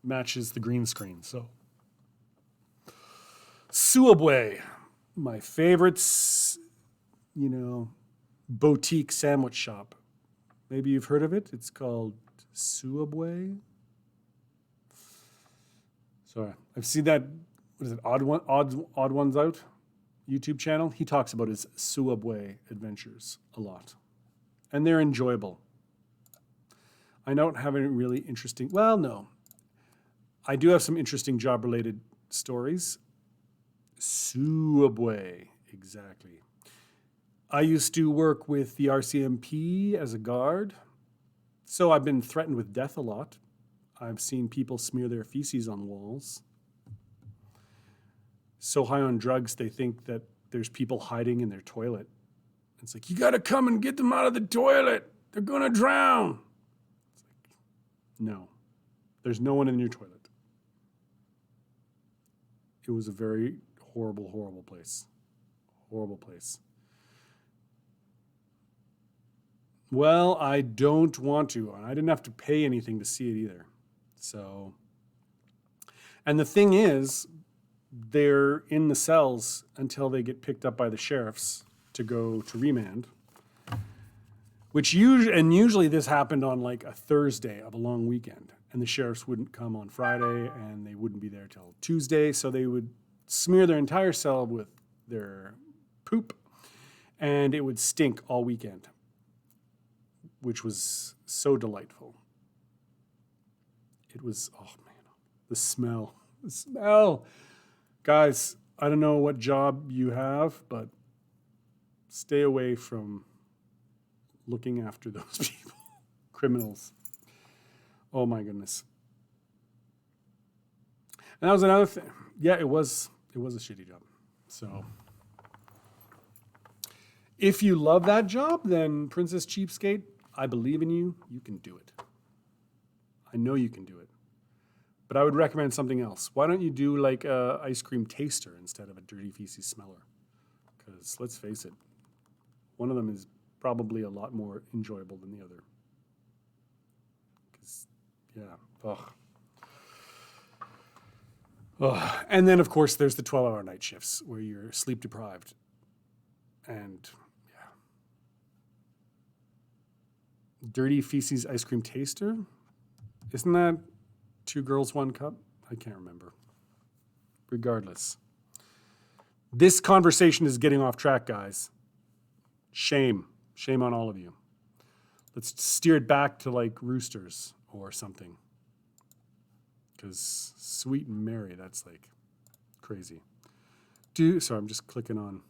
Speaker 1: matches the green screen, so. Subway, my favorite, boutique sandwich shop. Maybe you've heard of it. It's called Subway. Sorry, I've seen that. What is it? Odd Ones Out YouTube channel. He talks about his Subway adventures a lot, and they're enjoyable. I don't have any really interesting. Well, no, I do have some interesting job-related stories. Subway, exactly. I used to work with the RCMP as a guard, so I've been threatened with death a lot. I've seen people smear their feces on walls. So high on drugs, they think that there's people hiding in their toilet. It's like, you gotta come and get them out of the toilet. They're gonna drown. It's like, no, there's no one in your toilet. It was a very horrible, horrible place. Horrible place. Well, I don't want to. And I didn't have to pay anything to see it either. So, and the thing is, they're in the cells until they get picked up by the sheriffs to go to remand. Usually this happened on like a Thursday of a long weekend. And the sheriffs wouldn't come on Friday and they wouldn't be there till Tuesday. So they would smear their entire cell with their poop and it would stink all weekend, which was so delightful. It was, oh man, the smell. Guys, I don't know what job you have, but stay away from looking after those people, criminals. Oh my goodness. And that was another thing. Yeah, it was a shitty job. So if you love that job, then Princess Cheapskate, I believe in you. You can do it. I know you can do it. But I would recommend something else. Why don't you do like a ice cream taster instead of a dirty feces smeller? Because let's face it, one of them is probably a lot more enjoyable than the other. Because, yeah, ugh. And then, of course, there's the 12-hour night shifts where you're sleep deprived. And, yeah. Dirty feces ice cream taster? Isn't that 2 girls, 1 cup? I can't remember. Regardless. This conversation is getting off track, guys. Shame. Shame on all of you. Let's steer it back to like roosters or something. Because Sweet and Mary, that's like crazy. Sorry, I'm just clicking on.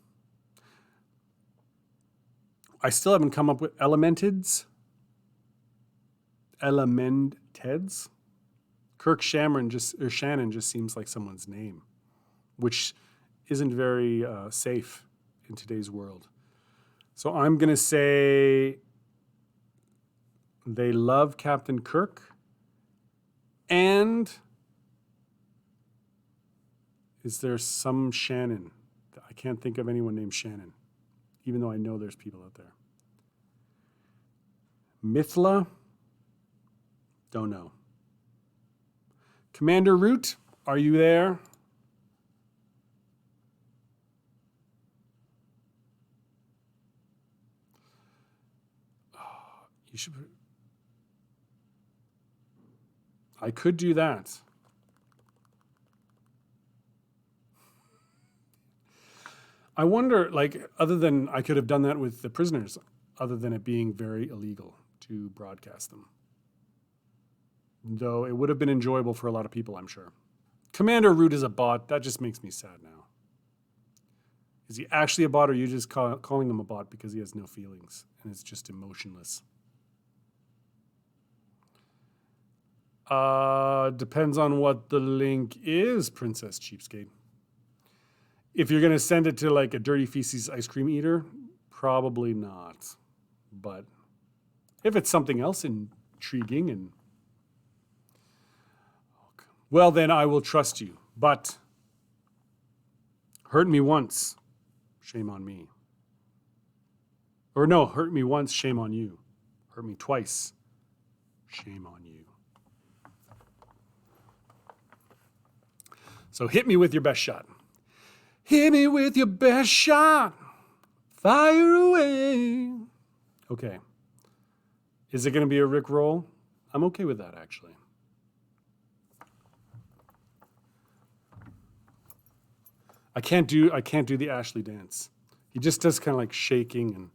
Speaker 1: I still haven't come up with Elementeds. Elementeds. Kirk Shannon just seems like someone's name, which isn't very safe in today's world. So I'm going to say they love Captain Kirk and is there some Shannon? I can't think of anyone named Shannon, even though I know there's people out there. Mithla? Don't know. Commander Root, are you there? You should. I could do that. I wonder, like, other than I could have done that with the prisoners, other than it being very illegal to broadcast them. Though it would have been enjoyable for a lot of people, I'm sure. Commander Root is a bot. That just makes me sad now. Is he actually a bot, or are you just calling him a bot because he has no feelings and it's just emotionless? Depends on what the link is, Princess Cheapskate. If you're going to send it to like a Dirty Feces ice cream eater, probably not. But if it's something else intriguing and... well, then I will trust you. But hurt me once, shame on me. Or no, hurt me once, shame on you. Hurt me twice, shame on you. So hit me with your best shot. Hit me with your best shot. Fire away. Okay. Is it going to be a Rick roll? I'm okay with that, actually. I can't do the Ashley dance. He just does kind of like shaking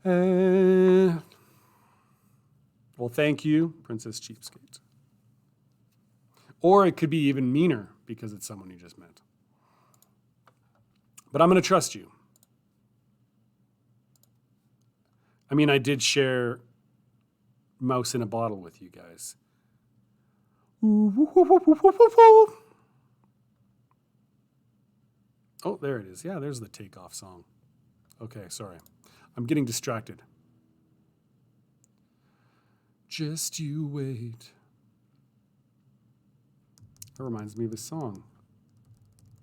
Speaker 1: and. Well, thank you, Princess Cheapskate. Or it could be even meaner because it's someone you just met. But I'm going to trust you. I mean, I did share Mouse in a Bottle with you guys. Oh, there it is. Yeah, there's the takeoff song. Okay, sorry. I'm getting distracted. Just you wait. That reminds me of a song.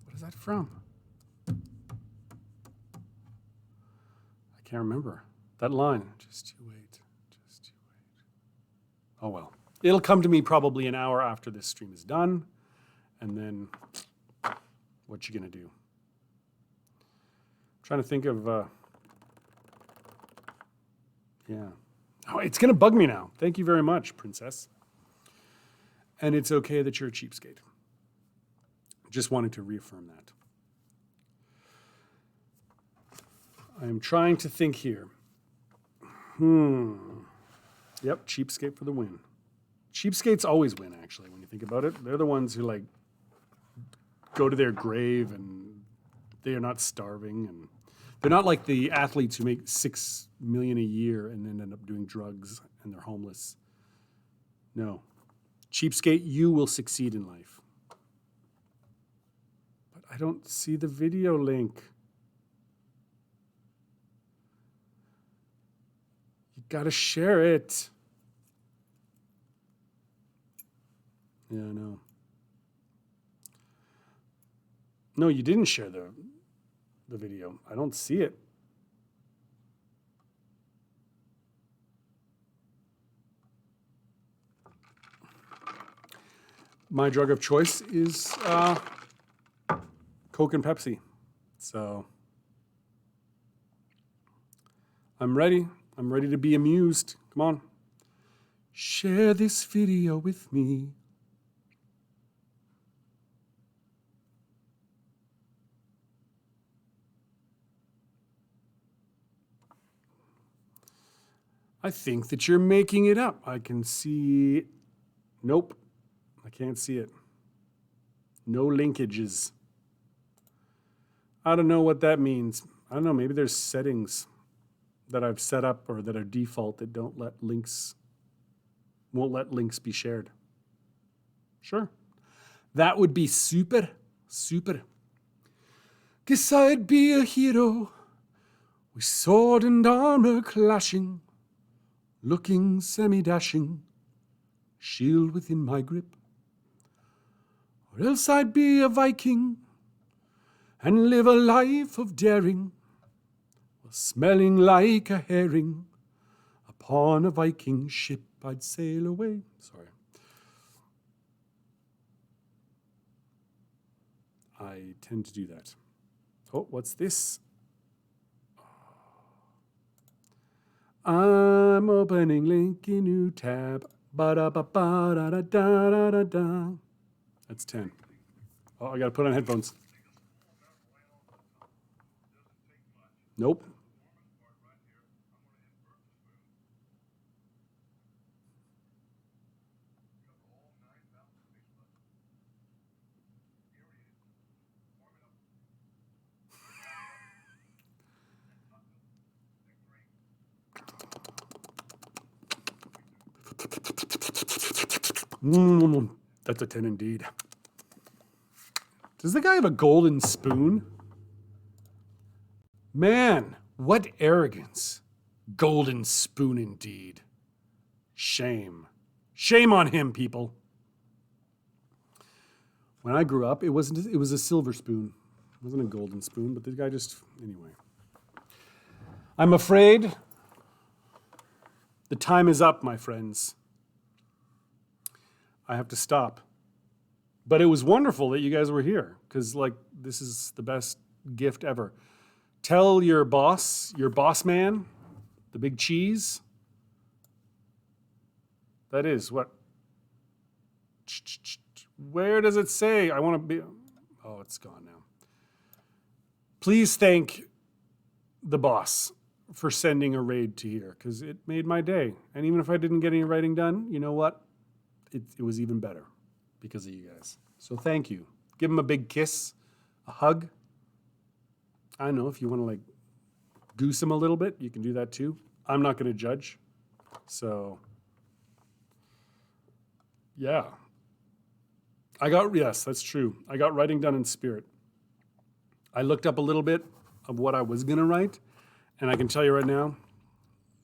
Speaker 1: What is that from? I can't remember. That line. Just you wait. Just you wait. Oh, well. It'll come to me probably an hour after this stream is done. And then what you going to do? I'm trying to think of... yeah. Oh, it's going to bug me now. Thank you very much, Princess. And it's okay that you're a cheapskate. Just wanted to reaffirm that. I am trying to think here. Yep, cheapskate for the win. Cheapskates always win, actually, when you think about it. They're the ones who, like, go to their grave and they are not starving. And they're not like the athletes who make $6 million a year and then end up doing drugs and they're homeless. No. Cheapskate, you will succeed in life. But I don't see the video link. You gotta share it. Yeah, I know. No, you didn't share the video. I don't see it. My drug of choice is Coke and Pepsi. So I'm ready. I'm ready to be amused. Come on. Share this video with me. I think that you're making it up. I can see... Nope. I can't see it. No linkages. I don't know what that means. I don't know. Maybe there's settings that I've set up or that are default that won't let links be shared. Sure. That would be super, super. Guess I'd be a hero with sword and armor clashing, looking semi-dashing, shield within my grip. Or else I'd be a Viking and live a life of daring, smelling like a herring. Upon a Viking ship I'd sail away. Sorry. I tend to do that. Oh, what's this? I'm opening link in new tab. Ba-da-ba-ba-da-da-da-da-da. That's 10. Oh, I got to put on headphones. Nope. That's a 10 indeed. Does the guy have a golden spoon? Man, what arrogance. Golden spoon indeed. Shame. Shame on him, people. When I grew up, it was a silver spoon. It wasn't a golden spoon, but the guy just, anyway. I'm afraid the time is up, my friends. I have to stop. But it was wonderful that you guys were here, because like this is the best gift ever. Tell your boss man, the big cheese. That is what? Where does it say? I want to be. Oh, it's gone now. Please thank the boss for sending a raid to here, because it made my day. And even if I didn't get any writing done, you know what? It was even better because of you guys. So thank you. Give him a big kiss, a hug. I don't know, if you want to like goose him a little bit, you can do that too. I'm not going to judge. So, yeah. Yes, that's true. I got writing done in spirit. I looked up a little bit of what I was going to write, and I can tell you right now,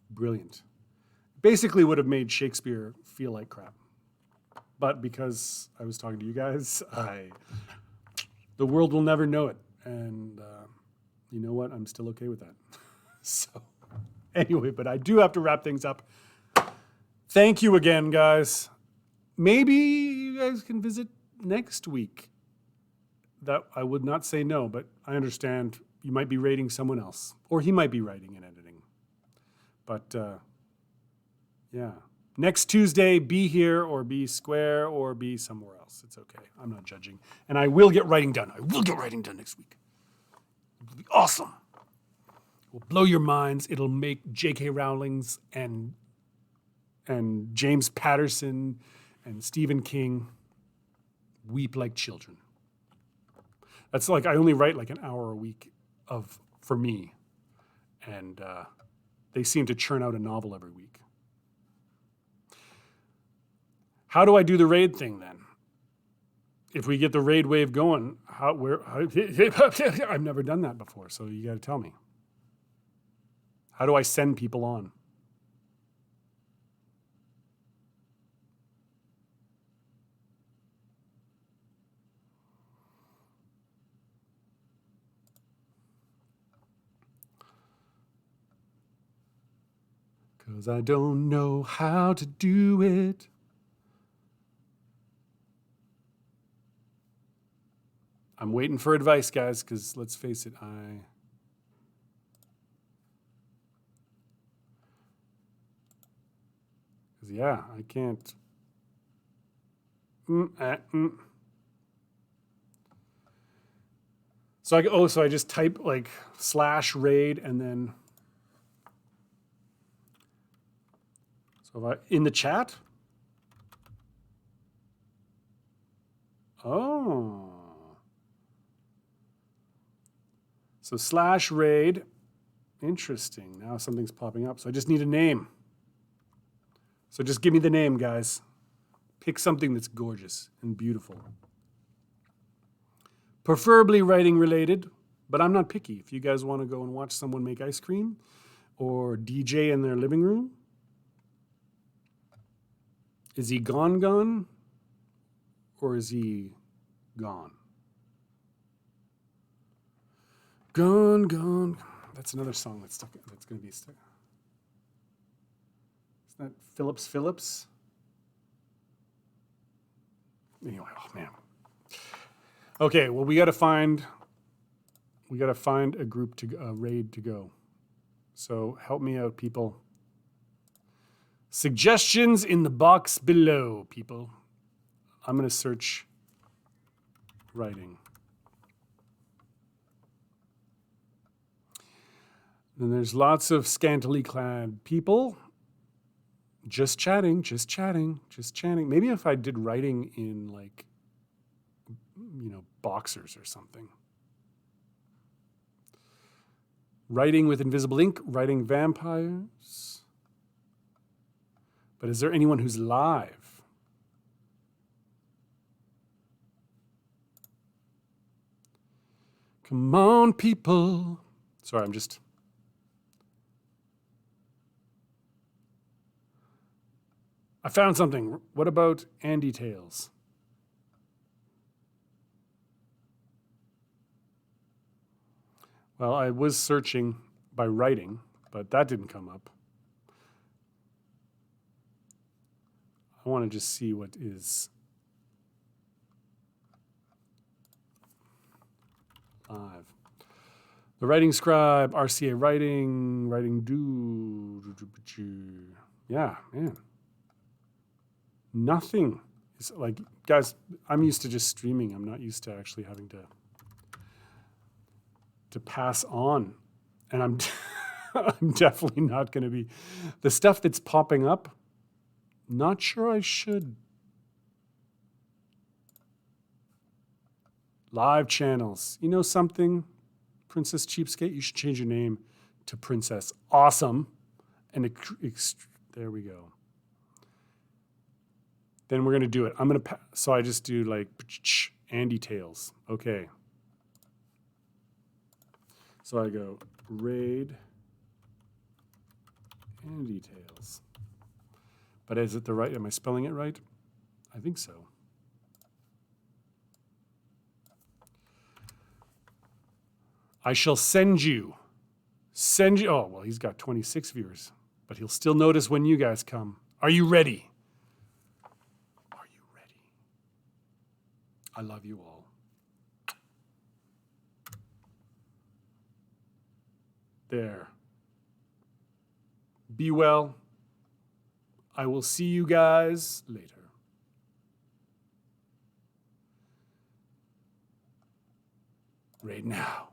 Speaker 1: brilliant. Basically would have made Shakespeare feel like crap. But because I was talking to you guys, the world will never know it. And you know what? I'm still okay with that. So anyway, but I do have to wrap things up. Thank you again, guys. Maybe you guys can visit next week. That I would not say no, but I understand you might be rating someone else, or he might be writing and editing. But yeah. Next Tuesday, be here or be square or be somewhere else. It's okay. I'm not judging. And I will get writing done. I will get writing done next week. It'll be awesome. It will blow your minds. It'll make J.K. Rowling's and James Patterson and Stephen King weep like children. That's like, I only write like an hour a week for me. And they seem to churn out a novel every week. How do I do the raid thing then? If we get the raid wave going, I've never done that before, so you got to tell me. How do I send people on? Because I don't know how to do it. I'm waiting for advice, guys, because let's face it, yeah, I can't. So I just type like /raid and then. So in the chat. Oh. So /raid, interesting. Now something's popping up. So I just need a name. So just give me the name, guys. Pick something that's gorgeous and beautiful. Preferably writing related, but I'm not picky. If you guys want to go and watch someone make ice cream or DJ in their living room, is he gone? Or is he gone? Gone. That's another song that's stuck. That's going to be stuck. Isn't that Phillips? Anyway, oh man. Okay, well we got to find a group a raid to go. So help me out, people. Suggestions in the box below, people. I'm going to search writing. And there's lots of scantily clad people. Just chatting, just chatting, just chatting. Maybe if I did writing in like, boxers or something. Writing with invisible ink, writing vampires. But is there anyone who's live? Come on, people. Sorry, I found something. What about Andy Tales? Well, I was searching by writing, but that didn't come up. I want to just see what is live. The Writing Scribe, RCA Writing do. Yeah, man. Nothing. It's like, guys, I'm used to just streaming. I'm not used to actually having to pass on. And I'm I'm definitely not going to be. The stuff that's popping up, not sure I should. Live channels. You know something, Princess Cheapskate? You should change your name to Princess Awesome. And there we go. Then we're going to do it. So I just do like Andy Tales. Okay. So I go raid Andy Tales. But is it the right? Am I spelling it right? I think so. I shall send you. Oh, well, he's got 26 viewers, but he'll still notice when you guys come. Are you ready? Are you ready? I love you all. There. Be well. I will see you guys later. Right now.